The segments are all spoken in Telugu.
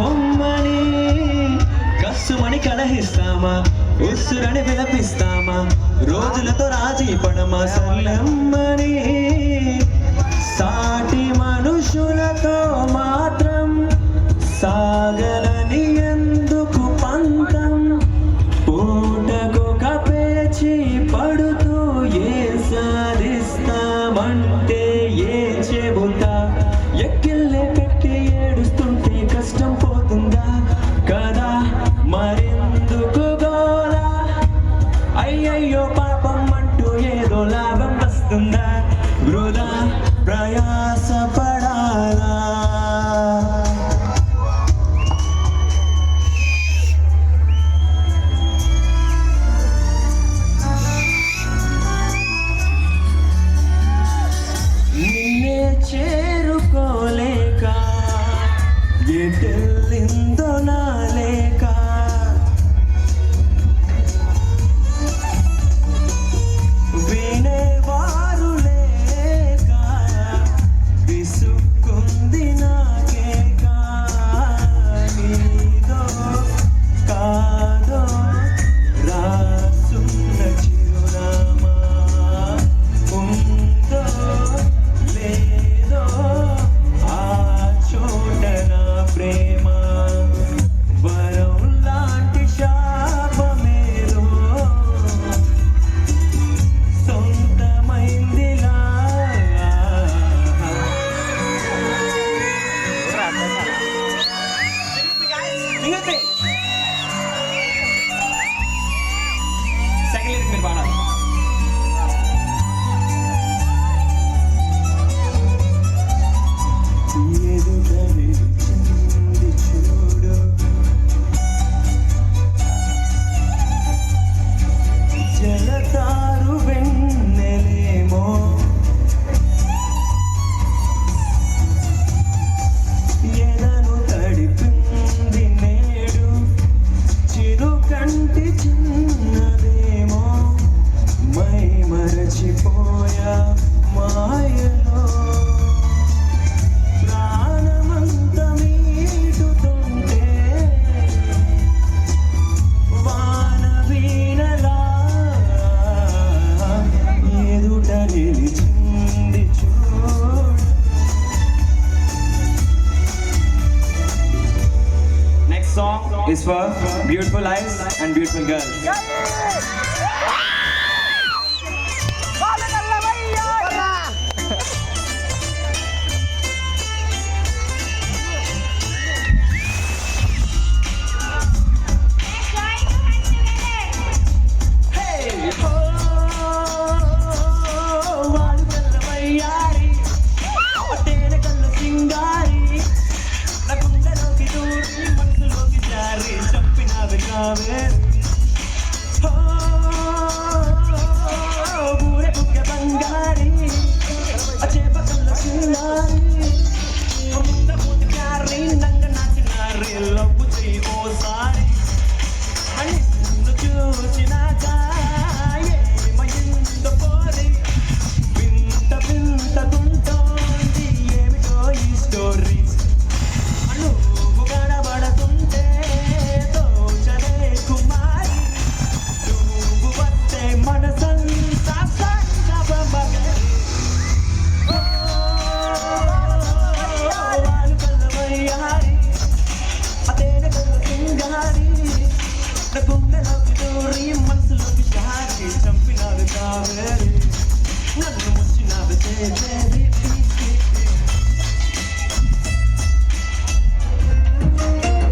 పొమ్మని కస్సుమని కలహిస్తామా ఉస్సురని విలపిస్తామా రోజులతో రాజీ పడమా సల్లమ్మని సాటి మనుషులతో మాత్రం సాగలని ఎందుకు పంతం పూటకు కపేచి పడుతూ ఏ సాధిస్తామంటే ఏ చెబుతా ఎక్కిల్లే పెట్టి ఏడుస్తుంటే కష్టం పోతుందా కదా మరెందుకు గోలా అయ్యయ్యో పాపం అంటూ ఏదో లాభం వస్తుందా వృధా ప్రయాస పడాలా నిన్నే చేరుకోలేక ఎటెళ్ళిందో నా లేక వినేవారు లేక విసుక్కుంది నాకేక నీదో కాదో రాసున్న చిరునామా ఉందో లేదో ఆ చోట నా ప్రేమ వరం లాంటి శాపమేదో సొంతమైందిలా సెకండ్ లిరిక్ మీరు పాడాలి ఎదుట నిలిచింది చూడు జలతారు వెన్నెలేమో ఎదను తడిపింది నేడు చిరుకంటి చిన్నదేమో మై మరచిపోయా మాయలో ప్రాణమంత మీటుతుంటే వాన వీణలా ఎదుట నిలిచింది చూడు Next song is for beautiful eyes and beautiful girls.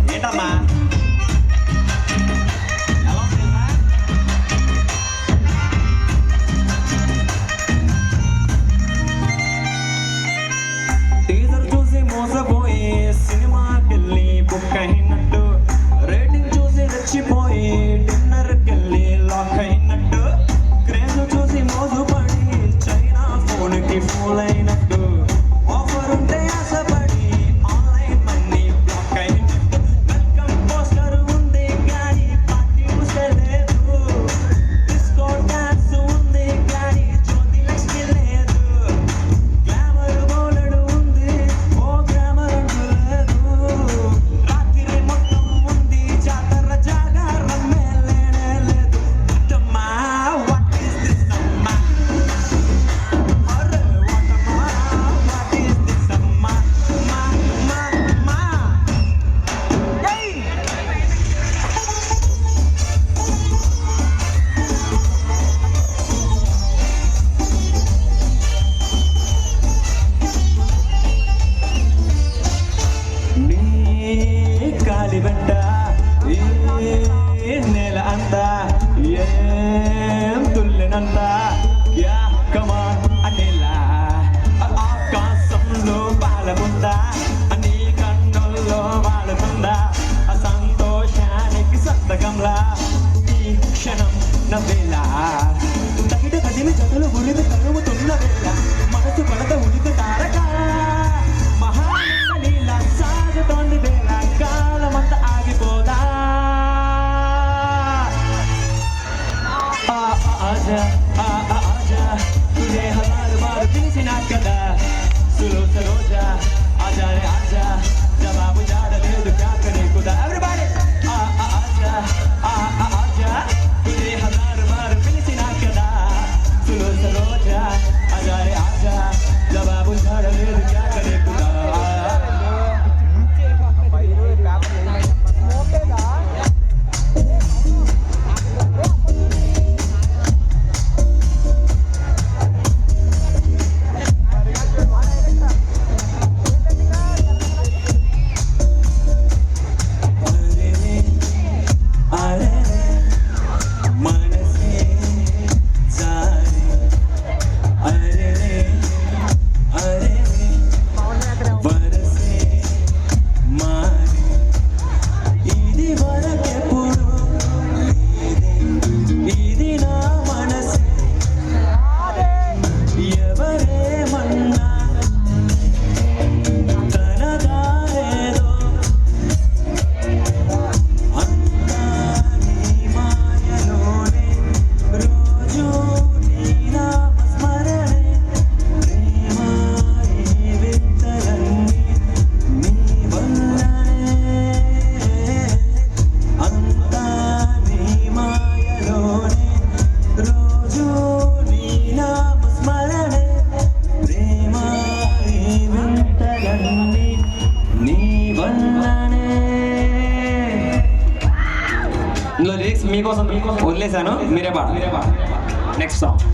ఏంటమ్మా టీజర్ చూసి మోసపోయి సినిమాకెళ్ళి బుక్ అయినట్టు రేటింగ్ చూసి రెచ్చిపోయి డిన్నర్కెళ్ళి లాక్ అయినట్టు క్రేజ్ చూసి మోసపడి చైనా ఫోన్కి ఫూల్ అయినట్టు ఆఫర్ ఉంటే ఆశపడి ఆన్లైన్ మనీ బ్లాక్ అయినట్టు వెల్కమ్ పోస్టర్ ఉంది కానీ పార్టీ లేదు డిస్కో డాన్స్ ఉంది కానీ జ్యోతి లక్ష్మి లేదు గ్లామర్ బోలెడు ఉంది ఓ గ్లామర్ అంటూ లేదు రాత్రి గాలి వెంట ఏ నేల అంతా ఏం తుల్లినంత యా కమాన్ అనిలా ఆకాశంలో పాలముందా నీ కన్నుల్లో వాలుతుందా సంతోషానికి సంతకంలా ఈ క్షణం నవ్వేలా తగిట కదిలి జతలు ఉలిమి తరుముతున్న వేళ మనసు కొలత ఉలికి తారక మహానీల సాగుతోంది వేళ కాలమంత ఆగిపోదా ఆజా ఆజా తుజే హజార్ బార్ పిలిచినా కదా సులో సరోజా ఆజా రే ఆజా జవాబు జాడలేదు క్యా కరే ఖుదా ఎవ్రీబడీ ఆజా ఆజా తుజే హజార్ బార్ పిలిచినా కదా సులో సరోజా ఆజా రే ఆజా జవాబు జాడలేదు క్యా కరే ఖుదా లిరిక్స్ మీకోసం వదిలేశాను మీరే పాడు next song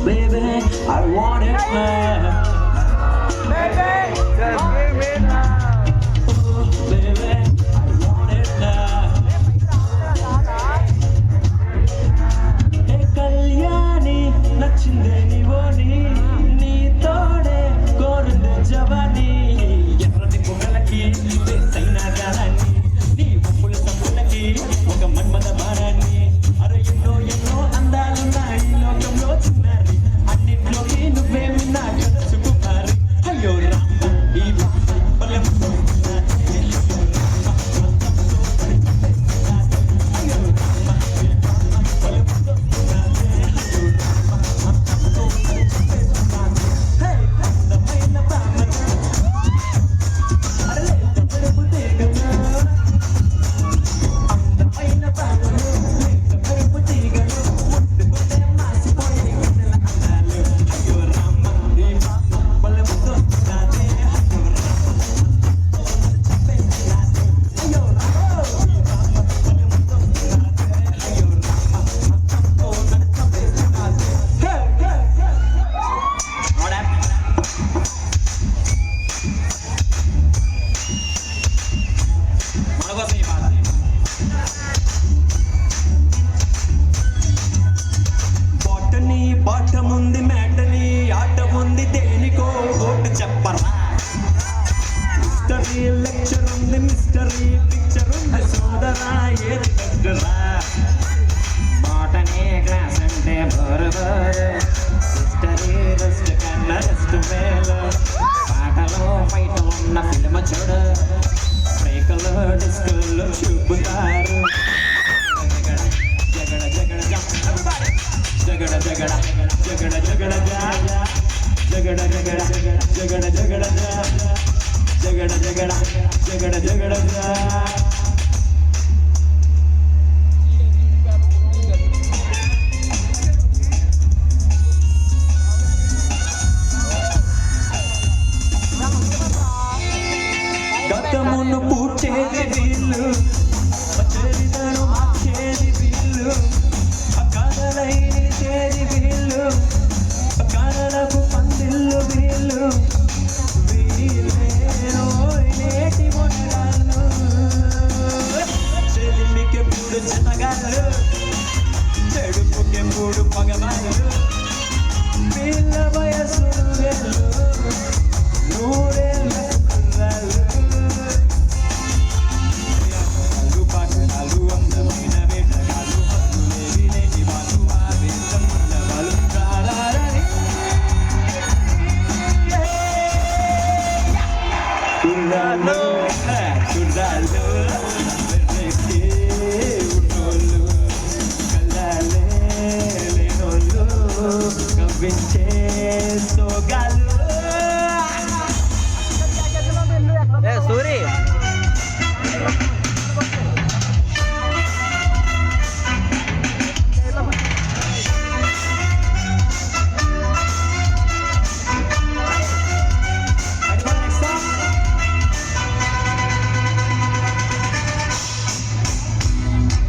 Baby, I want it now. Baby, just give me love. Oh, baby, I want it now. Hey, Kalyani, నచ్చిందే నీవోని నీ తోడే కోరుందే మగవాళ్ళు పిల్ల వయసులు వెళ్ళు నూరేళ్ళ కుర్రాళ్ళు పట్టణాలు అందమైన వేటగాళ్ళు హద్దులేవి లేని వాళ్ళు ఆవేశం ఉన్నవాళ్ళు రారారని కుర్రాళ్ళు కుర్రాళ్ళు వెర్రెక్కి ఉన్నోళ్ళు కళ్ళాలే లేనోళ్ళు కవ్వించే సోగాళ్ళు సూరి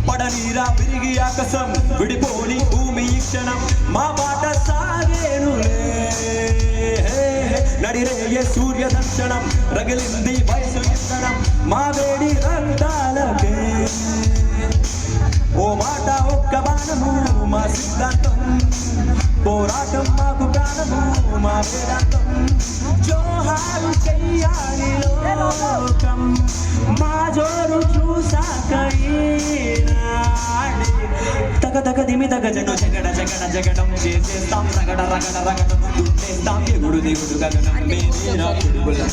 పడనీరా విరిగి ఆకాశం విడిపోని భూమి ఈ క్షణం మా బాట సాగేనులే నడిరేయే సూర్య దర్శనం రగిలింది వయసు ఇస్తనం మా వేడి రంగాలకే ఓ మాట ఒక్క బాణము మా సిద్ధాంతం పోరాటం మాకు ప్రాణము మా వేదాంతం జోహారు చెయ్యాలి లోకం మా జోరు చూసాక ఈనాడే తగ తగ దిమి తగ జను జగడ జగడ జగడం చేసేస్తాం రగడ రగడ రగడం దున్నేస్తాం ఎగుడు దిగుడు గగనం మేమేరా పిడుగులం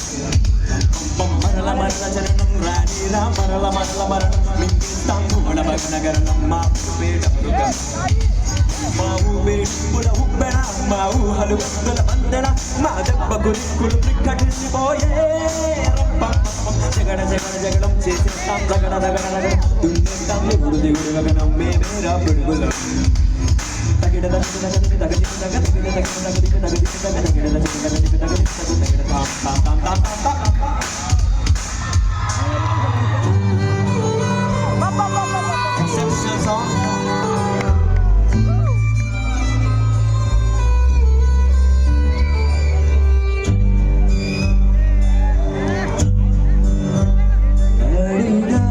మరల మరల చరణం రాణిరా మరల మరల మరణం మింగిస్తాం గుమడ భగన గరణం మా పేట మృగం మా ఊపిరి పుల ఉప్పెన మా ఊహలు వందల వందన మా దెబ్బ గురిక్కులు ప్రిక్కటిల్లిపోయే జగడ జగడ జగడం చేసేస్తాం రగడ రగడ రగడం దున్నేస్తాం ఎగుడు దిగుడు గగనం మేమేరా పిడుగులం తగిడ తగిడ తగిడ తగిడ తగిడ తగిడ తగిడ తగిడ తగిడ తగిడ తగిడ తగిడ తాం తాం తాం తాం తాం exceptional song. గడిగా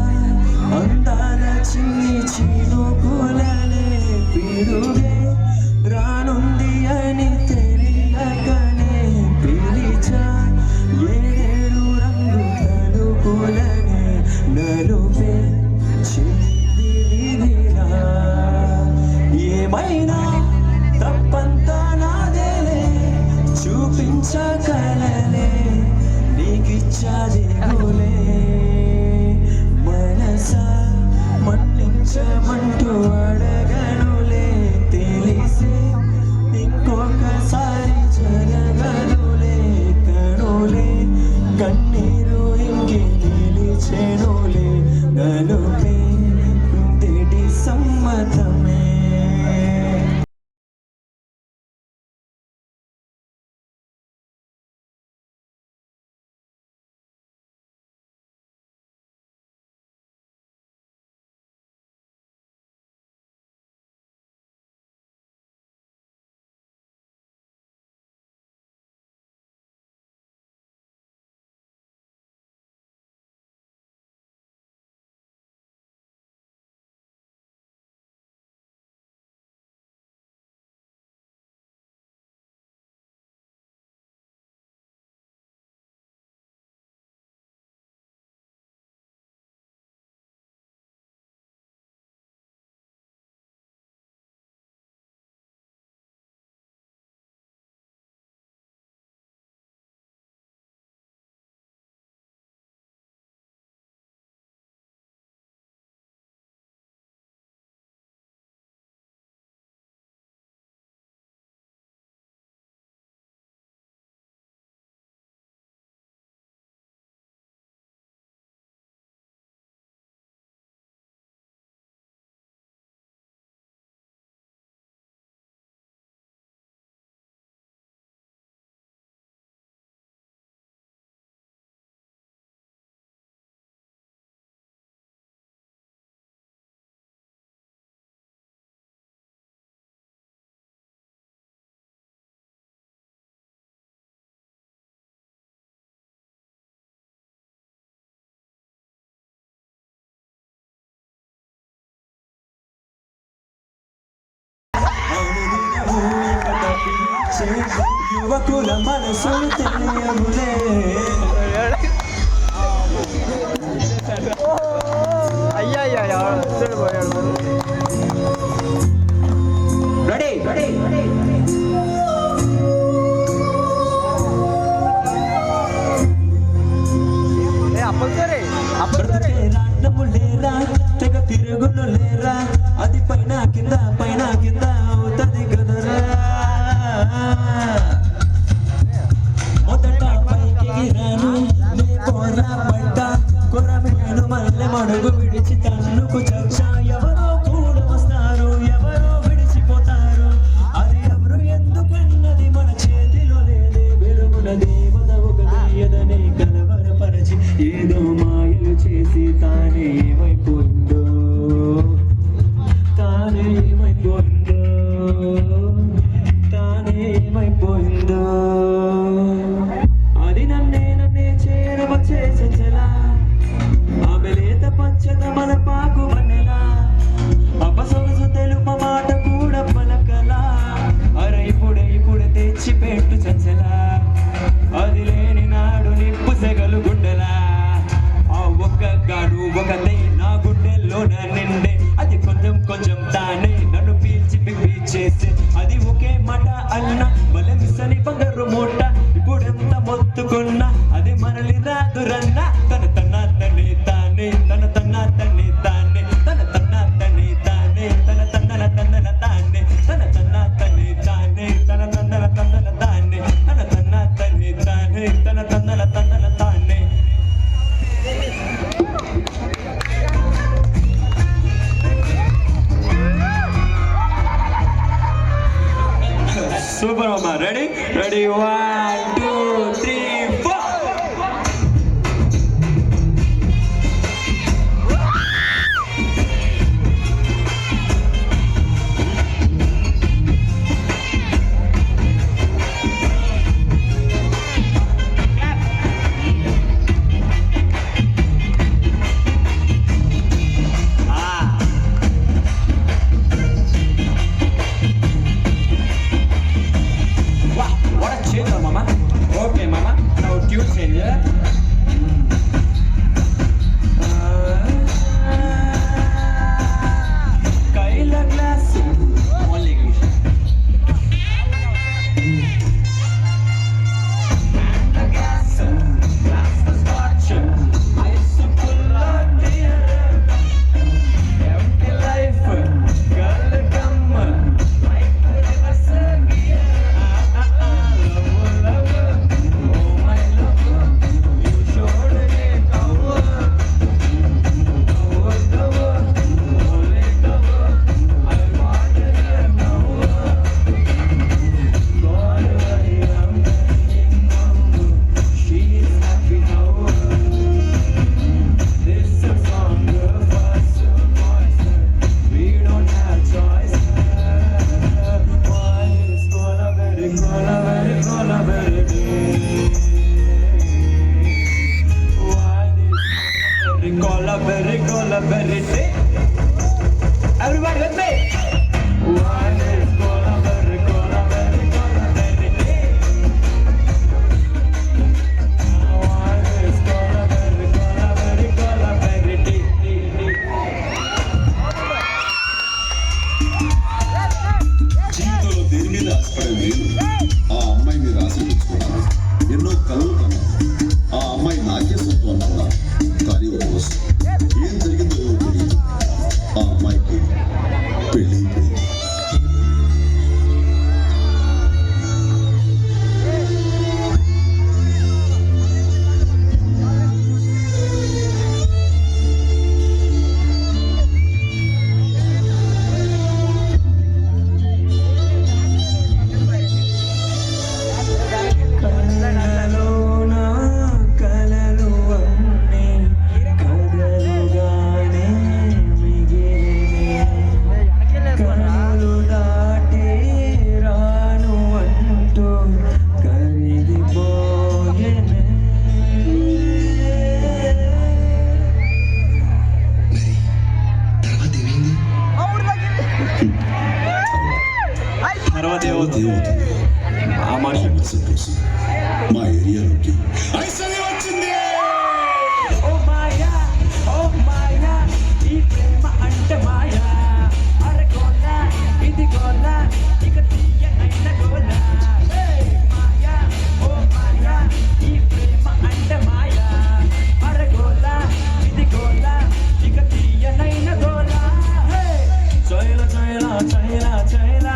అందాల చిన్ని చినుకులనే పిడుగే రానుంది అని తెలియగానే పిలిచా ఏడేడు రంగు తలుపులనే నలుపే ఏమైనా తప్పంతా నాదేలే చూపించగలలే నీకిచ్చాదేగులే మనసా మన్నించమంటూ అడగనులే తెలిసే ఇంకొకసారి జరగనులే కనులే కన్నీరు ఇంకి నిలిచెనులే నలుపే తెడి సమ్మతమే వచ్చే యువకుల మనసు తెలియములే. అయ్యా అయ్యా పోయాడు. రెడీ రెడీ అప్పసరే లేరా తెగ తిరుగును లేరా, అది పైన కింద అవుతుంది కదరా. మొదట పైకి రాను నే పోరా పడ్డా, కొరమేను మల్లె మడుగు విడిచి తన్నుకు చచ్చా. ఎవరో కూడా వస్తారు, ఎవరో విడిచిపోతారు, అది ఎవరు ఎందుకన్నది మన చేతిలో లేదే. వెలుగున దేవత ఒకటి ఎదనే కలవరపరచి ఏదో మాయలు చేసి తానే ఏమైపోయిందో, తానే ఏమైపోయిందో, తానే ఏమైపోయిందో. అది నన్నే చేరవ చేసలా, ఆమె లేత పచ్చద మన పాకు వనెలా, అపసొగసు తెలుప మాట కూడా పలకలా. అరే ఇప్పుడే తెచ్చి పెట్టు చచ్చలా, అది లేని నాడు నిప్పు సెగలు గుండెలా. ఆ ఒక్కగాడు ఒకటే నా గుండెల్లో నిండే, అది కొంచెం తానే నన్ను పీల్చి చేసే. అది ఒకే మాట అన్న బలమిసని బంగారు మూట, ఇప్పుడెంత మొత్తుకున్నా అది మనలి రాదురన్న. తన తనే తానే తన తనే తానే తన తనే తానే తన తన్నల తానే తన తనే తానే తన తన్నల తానే తన తనే తానే తన తన్నల తానే. సూపర్ అమ్మా. Ready ready 1 2 3 4. What a change, mama. Okay, mama. Now tune change. Kaila glass. Only English. And the gas. Glass the scotch. Ice full of beer. Empty life. Girl come. Like the river gear. Cola berry day. Everybody with me. One is cola berry day. One is cola berry day. జీవితంలో దేని మీద ఆశపడే నేను ఆ అమ్మాయి మీద ఆశించుకున్నాను. ఎన్నో కలలు కన్నాను. ఆ అమ్మాయి నాకే సొంతం అనుకున్నా. కానీ ఒక రోజు ఏం జరిగిందో తెలియదు. ఆ అమ్మాయికి పెళ్ళి అయిపోయింది. తర్వాత ఏమవుతుంది? ఆ మనుషులు సంతోషం మా ఏరియాలోకి ఐశ్వర్య వచ్చింది. ఓ మాయా ఓ మాయా ఈ ప్రేమ అంటే మాయా అరే గోలా ఇది గోలా ఇక తీయనైన గోలా మాయా ఓ మాయా ఈ ప్రేమ అంటే మాయా అరే గోలా ఇది గోలా ఇక తీయనైన గోలా చైలా చైలా చైలా చైలా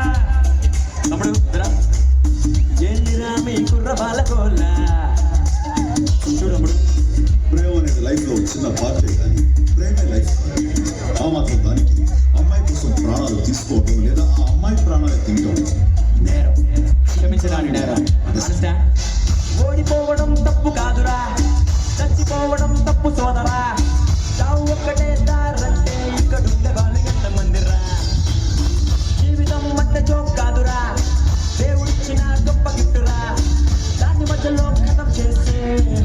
తమ్ముడు ఏందిరా మీ కుర్ర బాల గోలా చూడమ్ముడు ప్రేమ అనేది లైఫ్ లో చిన్న పార్టీ కానీ ప్రేమే లైఫ్ ఆ మాత్రం దానికి అమ్మాయి కోసం ప్రాణాలు తీసుకోవడం లేదా ఆ అమ్మాయి ప్రాణాలు తినడం నేరం క్షమించడానికి నేరం అండర్స్టాండ్ ఓడిపోవడం తప్పు కాదురా చచ్చిపోవడం తప్పు సోదరా చావు ఒక్కటే దారంటే ఇక్కడుండే వాళ్ళు ఎంతమందిరా జీవితం అంటే జోక్ కాదురా దేవుడిచ్చిన గొప్ప గిఫ్టురా దాన్ని మధ్యలో ఖతం చేసే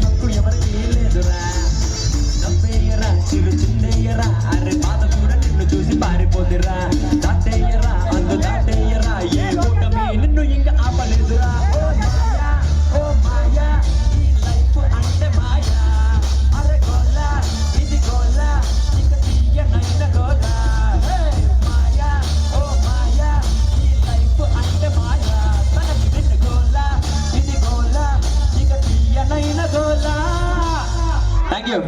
హక్కు ఎవరికి లేదురా నవ్వేయరా చిరు చిందేయరా అరే బాధ కూడా నిన్ను చూసి పారిపోతురా దాటేయరా అందు దాటేయరా ఏ కూటమి నిన్ను ఇంకా ఆపలేదురా ఓ మాయా ఈ లైఫ్ అంటే మాయా అరే గోలా ఇది గోలా ఇక తీయనైన గోలా మాయా ఓ మాయా ఈ లైఫ్ అంటే మాయా తనకి నిన్ను గోలా ఇది గోలా ఇక తీయనైన గోలా థ్యాంక్ యూ